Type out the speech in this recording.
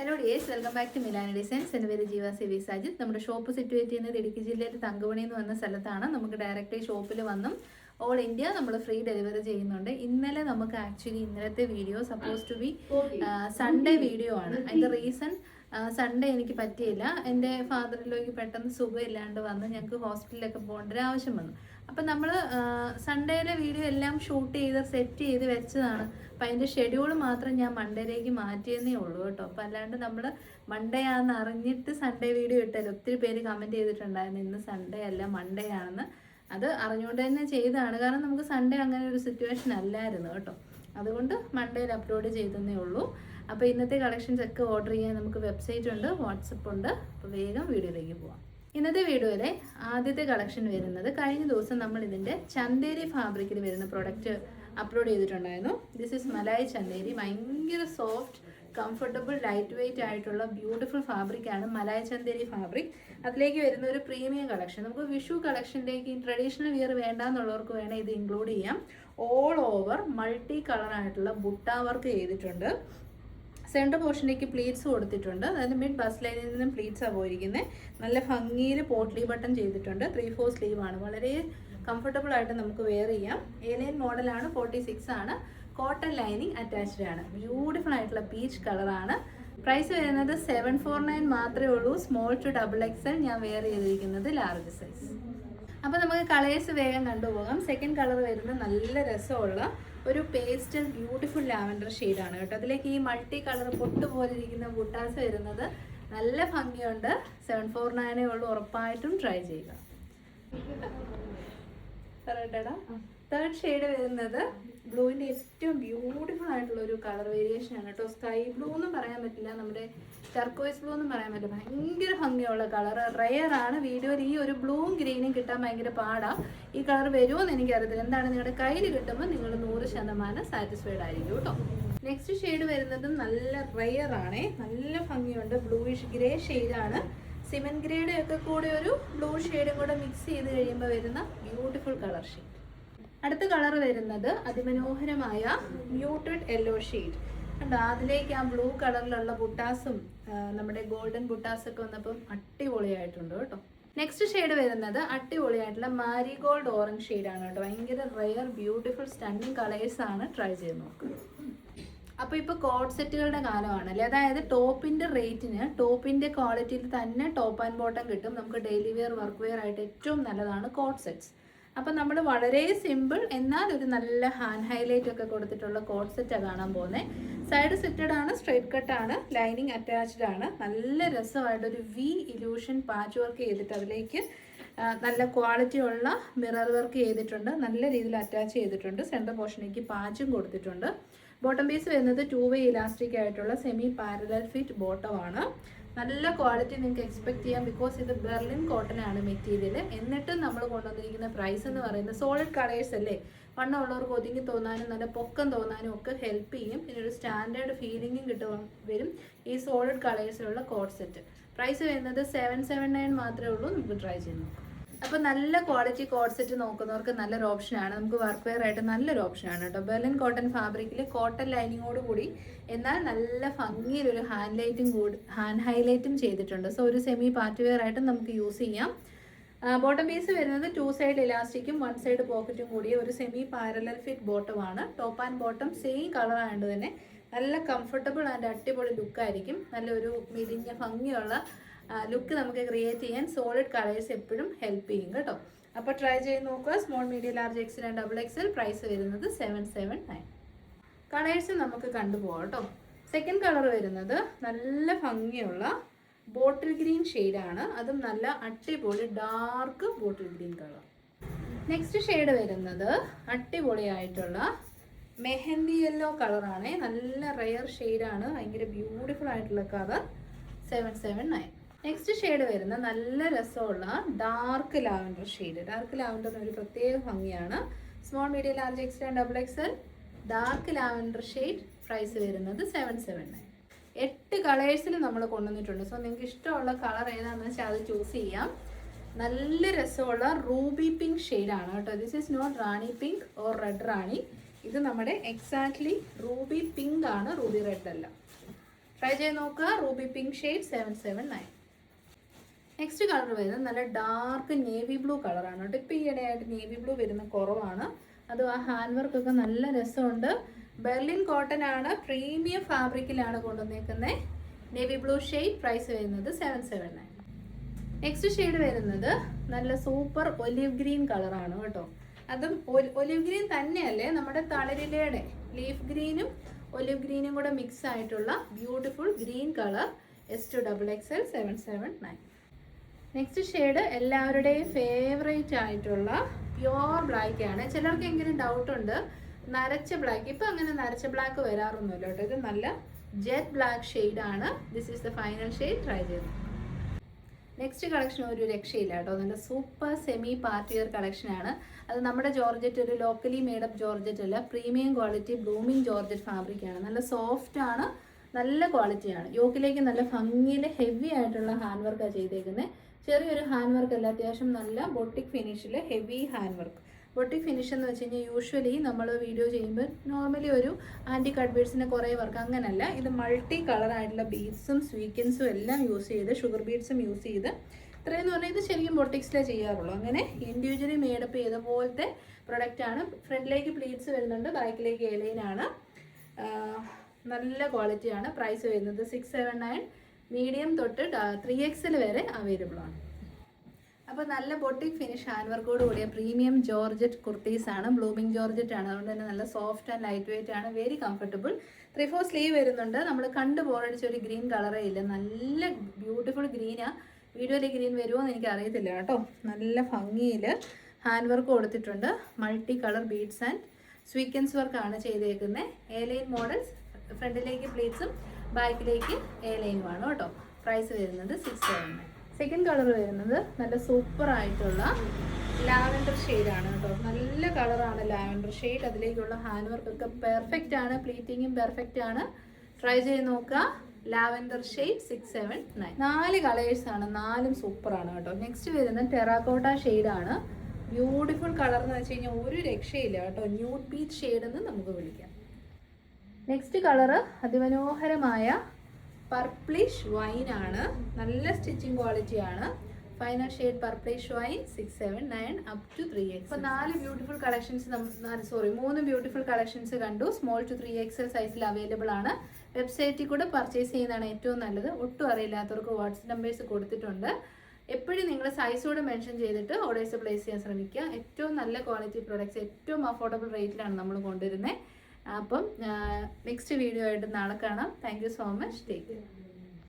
Hello dears, welcome back to Milana designs. എൻ്റെ പേര് ജീവ സി സാജിത്ത്. നമ്മുടെ ഷോപ്പ് സിറ്റുവേറ്റ് ചെയ്യുന്നത് ഇടുക്കി ജില്ലയിൽ തങ്കമണി എന്ന് പറഞ്ഞ സ്ഥലത്താണ്. നമുക്ക് ഡയറക്റ്റ് ഷോപ്പിൽ വന്നും ഓൾ ഇന്ത്യ നമ്മൾ ഫ്രീ ഡെലിവറി ചെയ്യുന്നുണ്ട്. ഇന്നലെ നമുക്ക് ആക്ച്വലി ഇന്നലത്തെ video suppose to be Sunday video ആണ്. അതിൻ്റെ റീസൺ സൺഡേ എനിക്ക് പറ്റിയില്ല. എൻ്റെ ഫാദറിലേക്ക് പെട്ടെന്ന് സുഖമില്ലാണ്ട് വന്ന് ഞങ്ങൾക്ക് ഹോസ്പിറ്റലിലൊക്കെ പോകേണ്ട ഒരു ആവശ്യം വന്നു. അപ്പം നമ്മൾ സൺഡേയിലെ വീഡിയോ എല്ലാം ഷൂട്ട് ചെയ്ത് സെറ്റ് ചെയ്ത് വെച്ചതാണ്. അപ്പം അതിൻ്റെ ഷെഡ്യൂൾ മാത്രം ഞാൻ മൺഡേയിലേക്ക് മാറ്റിയെന്നേ ഉള്ളൂ കേട്ടോ. അപ്പം അല്ലാണ്ട് നമ്മൾ മൺഡേ ആണെന്ന് അറിഞ്ഞിട്ട് സൺഡേ വീഡിയോ ഇട്ടല്ലോ. ഒത്തിരി പേര് കമൻറ്റ് ചെയ്തിട്ടുണ്ടായിരുന്നു ഇന്ന് സൺഡേ അല്ല മൺഡേ ആണെന്ന്. അത് അറിഞ്ഞുകൊണ്ട് തന്നെ ചെയ്തതാണ്. കാരണം നമുക്ക് സൺഡേ അങ്ങനെ ഒരു സിറ്റുവേഷൻ അല്ലായിരുന്നു കേട്ടോ. അതുകൊണ്ട് മൺഡേയിൽ അപ്ലോഡ് ചെയ്തതേ ഉള്ളൂ. അപ്പോൾ ഇന്നത്തെ കളക്ഷൻസ് ഒക്കെ ഓർഡർ ചെയ്യാൻ നമുക്ക് വെബ്സൈറ്റ് ഉണ്ട്, വാട്സപ്പ് ഉണ്ട്. അപ്പോൾ വേഗം വീഡിയോയിലേക്ക് പോവാം. ഇന്നത്തെ വീഡിയോയിലെ ആദ്യത്തെ കളക്ഷൻ വരുന്നത് കഴിഞ്ഞ ദിവസം നമ്മൾ ഇതിൻ്റെ ചന്തേരി ഫാബ്രിക്കിൽ വരുന്ന പ്രൊഡക്റ്റ് അപ്ലോഡ് ചെയ്തിട്ടുണ്ടായിരുന്നു. This is Malai Chanderi. ഭയങ്കര സോഫ്റ്റ്, കംഫർട്ടബിൾ, ലൈറ്റ് വെയ്റ്റ് ആയിട്ടുള്ള ബ്യൂട്ടിഫുൾ ഫാബ്രിക്കാണ് മലായ് ചന്തേരി ഫാബ്രിക്. അതിലേക്ക് വരുന്ന ഒരു പ്രീമിയം കളക്ഷൻ. നമുക്ക് വിഷു കളക്ഷനിലേക്ക് ട്രഡീഷണൽ വിയർ വേണ്ടാന്നുള്ളവർക്ക് വേണേൽ ഇത് ഇൻക്ലൂഡ് ചെയ്യാം. ഓൾ ഓവർ മൾട്ടി കളറായിട്ടുള്ള ബുട്ട വർക്ക് ചെയ്തിട്ടുണ്ട്. സെൻറ്റർ പോർഷനിലേക്ക് പ്ലീറ്റ്സ് കൊടുത്തിട്ടുണ്ട്. അതായത് മിഡ് ബസ് ലൈനിൽ നിന്നും പ്ലീറ്റ്സാണ് പോയിരിക്കുന്നത്. നല്ല ഭംഗിയിൽ പോട്ട്ലി ബട്ടൺ ചെയ്തിട്ടുണ്ട്. 3/4 സ്ലീവാണ്. വളരെ കംഫർട്ടബിൾ ആയിട്ട് നമുക്ക് വെയർ ചെയ്യാം. A9 മോഡലാണ്, 46 ആണ്. കോട്ടൺ ലൈനിങ് അറ്റാച്ച്ഡ് ആണ്. ബ്യൂട്ടിഫുൾ ആയിട്ടുള്ള പീച്ച് കളറാണ്. പ്രൈസ് വരുന്നത് 749 മാത്രമേ ഉള്ളൂ. Small to XXL. ഞാൻ വെയർ ചെയ്തിരിക്കുന്നത് ലാർജ് സൈസ്. അപ്പോൾ നമുക്ക് കളേഴ്സ് വേഗം കണ്ടുപോകാം. സെക്കൻഡ് കളർ വരുന്നത് നല്ല രസമുള്ള ഒരു പേസ്റ്റൽ ബ്യൂട്ടിഫുൾ ലാവൻഡർ ഷെയ്ഡാണ് കേട്ടോ. അതിലേക്ക് ഈ മൾട്ടി കളർ പൊട്ട് പോലെ ഇരിക്കുന്ന ബുട്ടാസ് വരുന്നത് നല്ല ഭംഗിയുണ്ട്. 749 ഉള്ളൂ. ഉറപ്പായിട്ടും ട്രൈ ചെയ്യുക. തേർഡ് ഷെയ്ഡ് വരുന്നത് ബ്ലൂവിൻ്റെ ഏറ്റവും ബ്യൂട്ടിഫുൾ ആയിട്ടുള്ള ഒരു കളർ വേരിയേഷൻ ആണ് കേട്ടോ. സ്കൈ ബ്ലൂ എന്നും പറയാൻ പറ്റില്ല, നമ്മുടെ ടർക്കോയ്സ് ബ്ലൂ എന്നും പറയാൻ പറ്റില്ല. ഭയങ്കര ഭംഗിയുള്ള കളർ. റെയർ ആണ്. വീഡിയോയിൽ ഈ ഒരു ബ്ലൂവും ഗ്രീനും കിട്ടാൻ ഭയങ്കര പാടാണ്. ഈ കളർ വരുമോ എന്ന് എനിക്കറിയത്തില്ല. എന്താണ് നിങ്ങളുടെ കയ്യിൽ കിട്ടുമ്പോൾ നിങ്ങൾ 100% സാറ്റിസ്ഫൈഡ് ആയിരിക്കും കേട്ടോ. നെക്സ്റ്റ് ഷെയ്ഡ് വരുന്നതും നല്ല റെയർ ആണേ. നല്ല ഭംഗിയുണ്ട്. ബ്ലൂയിഷ് ഗ്രേ ഷെയ്ഡാണ്. സിമൻ ഗ്രേയുടെ ഒക്കെ കൂടെ ഒരു ബ്ലൂ ഷെയ്ഡും കൂടെ മിക്സ് ചെയ്ത് കഴിയുമ്പോൾ വരുന്ന ബ്യൂട്ടിഫുൾ കളർ ഷെയ്ഡ്. അടുത്ത കളർ വരുന്നത് അതിമനോഹരമായ മ്യൂട്ടഡ് യെല്ലോ ഷെയ്ഡ് കണ്ടോ. അതിലേക്ക് ആ ബ്ലൂ കളറിലുള്ള ബുട്ടാസും നമ്മുടെ ഗോൾഡൻ ബുട്ടാസൊക്കെ വന്നപ്പം അടിപൊളിയായിട്ടുണ്ട് കേട്ടോ. നെക്സ്റ്റ് ഷെയ്ഡ് വരുന്നത് അടിപൊളിയായിട്ടുള്ള മാരിഗോൾഡ് ഓറഞ്ച് ഷെയ്ഡാണ് കേട്ടോ. ഭയങ്കര റെയർ ബ്യൂട്ടിഫുൾ സ്റ്റണ്ണിങ് കളേഴ്സാണ്. ട്രൈ ചെയ്ത് നോക്കുക. അപ്പോൾ ഇപ്പോൾ കോഡ് സെറ്റുകളുടെ കാലമാണല്ലേ. അതായത് ടോപ്പിൻ്റെ റേറ്റിന് ടോപ്പിൻ്റെ ക്വാളിറ്റിയിൽ തന്നെ ടോപ്പ് ആൻഡ് ബോട്ടം കിട്ടും. നമുക്ക് ഡെയിലി വെയർ വർക്ക് വെയർ ആയിട്ട് ഏറ്റവും നല്ലതാണ് കോഡ് സെറ്റ്സ്. അപ്പം നമ്മൾ വളരെ സിമ്പിൾ എന്നാൽ ഒരു നല്ല ഹാൻഡ് ഹൈലൈറ്റ് ഒക്കെ കൊടുത്തിട്ടുള്ള കോഡ് സെറ്റാണ് കാണാൻ പോകുന്നത്. സൈഡ് സെറ്റഡ് ആണ്, സ്ട്രൈറ്റ് കട്ടാണ്, ലൈനിങ് അറ്റാച്ച്ഡ് ആണ്. നല്ല രസമായിട്ടൊരു വി ഇലൂഷൻ പാച്ച് വർക്ക് ചെയ്തിട്ട് അതിലേക്ക് നല്ല ക്വാളിറ്റി ഉള്ള മിറർ വർക്ക് ചെയ്തിട്ടുണ്ട്. നല്ല രീതിയിൽ അറ്റാച്ച് ചെയ്തിട്ടുണ്ട്. സെൻറ്റർ പോർഷനിലേക്ക് പാച്ചും കൊടുത്തിട്ടുണ്ട്. ബോട്ടം പീസ് വരുന്നത് 2-way ഇലാസ്റ്റിക് ആയിട്ടുള്ള സെമി പാരലൽ ഫിറ്റ് ബോട്ടമാണ്. നല്ല ക്വാളിറ്റി നിങ്ങൾക്ക് എക്സ്പെക്ട് ചെയ്യാം. ബിക്കോസ് ഇത് ബെർലിൻ കോട്ടൺ ആണ് മെറ്റീരിയൽ. എന്നിട്ടും നമ്മൾ കൊണ്ടുവന്നിരിക്കുന്ന പ്രൈസ് എന്ന് പറയുന്നത് സോളിഡ് കളേഴ്സ് അല്ലേ. വണ്ണമുള്ളവർക്ക് ഒതുങ്ങി തോന്നാനും നല്ല പൊക്കം തോന്നാനും ഒക്കെ ഹെൽപ്പ് ചെയ്യും. പിന്നെ ഒരു സ്റ്റാൻഡേർഡ് ഫീലിംഗും വരും ഈ സോളിഡ് കളേഴ്സിലുള്ള കോഡ് സെറ്റ്. പ്രൈസ് വരുന്നത് 779 മാത്രമേ ഉള്ളൂ. നമുക്ക് ട്രൈ ചെയ്ത് നോക്കാം. അപ്പോൾ നല്ല ക്വാളിറ്റി കോഡ് സെറ്റ് നോക്കുന്നവർക്ക് നല്ലൊരു ഓപ്ഷനാണ്. നമുക്ക് വർക്ക് വെയർ ആയിട്ട് നല്ലൊരു ഓപ്ഷനാണ് കേട്ടോ. ബെർലിൻ കോട്ടൺ ഫാബ്രിക്കിൽ കോട്ടൺ ലൈനിങ്ങോട് കൂടി എന്നാൽ നല്ല ഭംഗിയിലൊരു ഹാൻഡ് ഹൈലൈറ്റും ചെയ്തിട്ടുണ്ട്. സോ ഒരു സെമി പാർട്ടി വെയർ ആയിട്ട് നമുക്ക് യൂസ് ചെയ്യാം. ബോട്ടം പീസ് വരുന്നത് 2 സൈഡ് ഇലാസ്റ്റിക്കും 1 സൈഡ് പോക്കറ്റും കൂടിയ ഒരു സെമി പാരലൽ ഫിറ്റ് ബോട്ടമാണ്. Top and bottom same colour ആയതുകൊണ്ട് തന്നെ നല്ല കംഫർട്ടബിൾ ആൻഡ് അടിപൊളി ലുക്കായിരിക്കും. നല്ലൊരു മെലിഞ്ഞ ഭംഗിയുള്ള ലുക്ക് നമുക്ക് ക്രിയേറ്റ് ചെയ്യാൻ സോളിഡ് കളേഴ്സ് എപ്പോഴും ഹെൽപ്പ് ചെയ്യും കേട്ടോ. അപ്പോൾ ട്രൈ ചെയ്ത് നോക്കുക. Small, medium, large, XL and XXL. Price വരുന്നത് 779. കളേഴ്സ് നമുക്ക് കണ്ടുപോകാം കേട്ടോ. സെക്കൻഡ് കളർ വരുന്നത് നല്ല ഭംഗിയുള്ള ബോട്ടിൽ ഗ്രീൻ ഷെയ്ഡാണ്. അതും നല്ല അടിപൊളി dark bottle green colour. Next shade വരുന്നത് അടിപൊളിയായിട്ടുള്ള മെഹന്തി യെല്ലോ കളറാണ്. നല്ല റെയർ ഷെയ്ഡാണ്. ഭയങ്കര ബ്യൂട്ടിഫുൾ ആയിട്ടുള്ള കളർ. 779. നെക്സ്റ്റ് ഷെയ്ഡ് വരുന്ന നല്ല രസമുള്ള ഡാർക്ക് ലാവൻഡർ ഷെയ്ഡ്. ഡാർക്ക് ലാവൻഡറിന് ഒരു പ്രത്യേക ഭംഗിയാണ്. Small, medium, large, XL and XXL. Dark lavender shade. Price വരുന്നത് 779. 8 കളേഴ്സിൽ നമ്മൾ കൊണ്ടുവന്നിട്ടുണ്ട്. സോ നിങ്ങൾക്ക് ഇഷ്ടമുള്ള കളർ ഏതാണെന്ന് വെച്ചാൽ അത് ചൂസ് ചെയ്യാം. നല്ല രസമുള്ള റൂബി പിങ്ക് ഷെയ്ഡാണ് കേട്ടോ. This is not rani pink or red rani. ഇത് നമ്മുടെ എക്സാക്ട്ലി റൂബി പിങ്ക് ആണ്, റൂബി റെഡ് അല്ല. ട്രൈ ചെയ്ത് നോക്കുക. Ruby pink shade 779. Next colour വരുന്നത് നല്ല ഡാർക്ക് നേവി ബ്ലൂ കളറാണ് കേട്ടോ. ഇപ്പോൾ ഈയിടെയായിട്ട് നേവി ബ്ലൂ വരുന്ന കുറവാണ്. അതും ആ ഹാൻഡ് വർക്കൊക്കെ നല്ല രസമുണ്ട്. ബെർലിൻ കോട്ടൺ ആണ്, പ്രീമിയം ഫാബ്രിക്കിലാണ് കൊണ്ടുവന്നേക്കുന്നത്. Navy blue shade. പ്രൈസ് വരുന്നത് 779. നെക്സ്റ്റ് ഷെയ്ഡ് വരുന്നത് നല്ല സൂപ്പർ ഒലിവ് ഗ്രീൻ കളറാണ് കേട്ടോ. അതും ഒലിവ് ഗ്രീൻ തന്നെയല്ലേ, നമ്മുടെ തളിരിലയുടെ ലീഫ് ഗ്രീനും ഒലിവ് ഗ്രീനും കൂടെ മിക്സ് ആയിട്ടുള്ള beautiful green colour. S2XXL 779. Next shade എല്ലാവരുടെയും ഫേവറേറ്റ് ആയിട്ടുള്ള പ്യുവർ ബ്ലാക്ക് ആണ്. ചിലർക്കെങ്കിലും ഡൗട്ട് ഉണ്ട് നരച്ച ബ്ലാക്ക്. ഇപ്പം അങ്ങനെ നരച്ച ബ്ലാക്ക് വരാറൊന്നുമില്ല കേട്ടോ. ഇത് നല്ല ജെറ്റ് ബ്ലാക്ക് ഷെയ്ഡാണ്. This is the final shade. Try ചെയ്തു. നെക്സ്റ്റ് കളക്ഷൻ ഒരു രക്ഷയില്ല കേട്ടോ. നല്ല സൂപ്പർ സെമി പാർട്ടി വെയർ കളക്ഷനാണ്. അത് നമ്മുടെ ജോർജറ്റ്, ഒരു ലോക്കലി മേഡപ്പ് ജോർജറ്റ് അല്ല, പ്രീമിയം ക്വാളിറ്റി ബ്ലൂമിങ് ജോർജറ്റ് ഫാബ്രിക്കാണ്. നല്ല സോഫ്റ്റ് ആണ്, നല്ല ക്വാളിറ്റിയാണ്. യോക്കിലേക്ക് നല്ല ഭംഗിയിൽ ഹെവി ആയിട്ടുള്ള ഹാൻഡ് വർക്കാണ് ചെയ്തേക്കുന്നത്. ചെറിയൊരു ഹാൻഡ് വർക്ക് അല്ല, അത്യാവശ്യം നല്ല ബൊട്ടിക് ഫിനിഷിൽ heavy hand work. Boutique finish എന്ന് വെച്ച് കഴിഞ്ഞാൽ യൂഷ്വലി നമ്മൾ വീഡിയോ ചെയ്യുമ്പോൾ നോർമലി ഒരു ആൻറ്റി കട്ട് ബീഡ്സിൻ്റെ കുറേ വർക്ക് അങ്ങനല്ല. ഇത് മൾട്ടി കളറായിട്ടുള്ള ബീഡ്സും സ്വീക്കൻസും എല്ലാം യൂസ് ചെയ്ത്, ഷുഗർ ബീഡ്സും യൂസ് ചെയ്ത്, ഇത്രയെന്ന് പറഞ്ഞാൽ ഇത് ശരിക്കും ബൊട്ടിക്സിലേ ചെയ്യാറുള്ളൂ. അങ്ങനെ ഇൻഡിവിജ്വലി മേഡപ്പ് ചെയ്ത പോലത്തെ പ്രൊഡക്റ്റാണ്. ഫ്രണ്ടിലേക്ക് പ്ലീറ്റ്സ് വരുന്നുണ്ട്, ബാക്കിലേക്ക് എലൈനാണ്. നല്ല ക്വാളിറ്റിയാണ്. പ്രൈസ് വരുന്നത് 679. മീഡിയം തൊട്ട് 3XL വരെ അവൈലബിൾ ആണ്. അപ്പോൾ നല്ല ബൊട്ടിക് ഫിനിഷ് ഹാൻഡ് വർക്കോട് കൂടിയ പ്രീമിയം ജോർജറ്റ് കുർത്തീസാണ്. ബ്ലൂമിങ് ജോർജറ്റ് ആണ്, അതുകൊണ്ട് തന്നെ നല്ല സോഫ്റ്റ് ആൻഡ് ലൈറ്റ് വെയിറ്റ് ആണ്. Very comfortable. 3/4 സ്ലീവ് വരുന്നുണ്ട്. നമ്മൾ കണ്ട് ബോറടിച്ച ഒരു ഗ്രീൻ കളറേ ഇല്ല. നല്ല ബ്യൂട്ടിഫുൾ ഗ്രീനാണ്. വീഡിയോയിൽ ഗ്രീൻ വരുമോ എന്ന് എനിക്ക് അറിയത്തില്ല കേട്ടോ. നല്ല ഭംഗിയിൽ ഹാൻഡ് വർക്ക് കൊടുത്തിട്ടുണ്ട്. Multi colour beads and sequins വർക്കാണ് ചെയ്തേക്കുന്നത്. A-line models. ഫ്രണ്ടിലേക്ക് പ്ലീറ്റ്സും ബാക്കിലേക്ക് എ-ലൈനുമാണ് കേട്ടോ. പ്രൈസ് വരുന്നത് 679. സെക്കൻഡ് കളർ വരുന്നത് നല്ല സൂപ്പർ ആയിട്ടുള്ള ലാവൻഡർ ഷെയ്ഡാണ് കേട്ടോ. നല്ല കളറാണ് ലാവൻഡർ ഷെയ്ഡ്. അതിലേക്കുള്ള ഹാൻഡ് വർക്കൊക്കെ പെർഫെക്റ്റ് ആണ്. പ്ലീറ്റിങ്ങും പെർഫെക്റ്റ് ആണ്. ട്രൈ ചെയ്ത് നോക്കുക. Lavender shade 679. 4 കളേഴ്സാണ്, 4ഉം സൂപ്പറാണ് കേട്ടോ. നെക്സ്റ്റ് വരുന്നത് ടെറാക്കോട്ട ഷെയ്ഡാണ്. ബ്യൂട്ടിഫുൾ കളർ എന്ന് വെച്ച് കഴിഞ്ഞാൽ ഒരു രക്ഷയില്ല കേട്ടോ. ന്യൂഡ് പീച്ച് ഷെയ്ഡ് എന്ന് നമുക്ക് വിളിക്കാം. നെക്സ്റ്റ് കളറ് അതിമനോഹരമായ പർപ്പിളിഷ് വൈൻ ആണ്. നല്ല സ്റ്റിച്ചിങ് ക്വാളിറ്റിയാണ്. Final shade purplish wine 679 up to 3XL. അപ്പോൾ 3 ബ്യൂട്ടിഫുൾ കളക്ഷൻസ് കണ്ടു. സ്മോൾ ടു 3XL സൈസിൽ അവൈലബിൾ ആണ്. വെബ്സൈറ്റിൽ കൂടെ പർച്ചേസ് ചെയ്യുന്നതാണ് ഏറ്റവും നല്ലത്. ഒട്ടും അറിയില്ലാത്തവർക്ക് വാട്സ്ആപ്പ് നമ്പേഴ്സ് കൊടുത്തിട്ടുണ്ട്. എപ്പോഴും നിങ്ങൾ സൈസോട് മെൻഷൻ ചെയ്തിട്ട് ഓർഡേഴ്സ് പ്ലേസ് ചെയ്യാൻ ശ്രമിക്കുക. ഏറ്റവും നല്ല ക്വാളിറ്റി പ്രോഡക്റ്റ്സ് ഏറ്റവും അഫോർഡബിൾ റേറ്റിലാണ് നമ്മൾ കൊണ്ടുവരുന്നത്. അപ്പം നെക്സ്റ്റ് വീഡിയോ ആയിട്ട് നാളെ കാണാം. Thank you so much. Take care.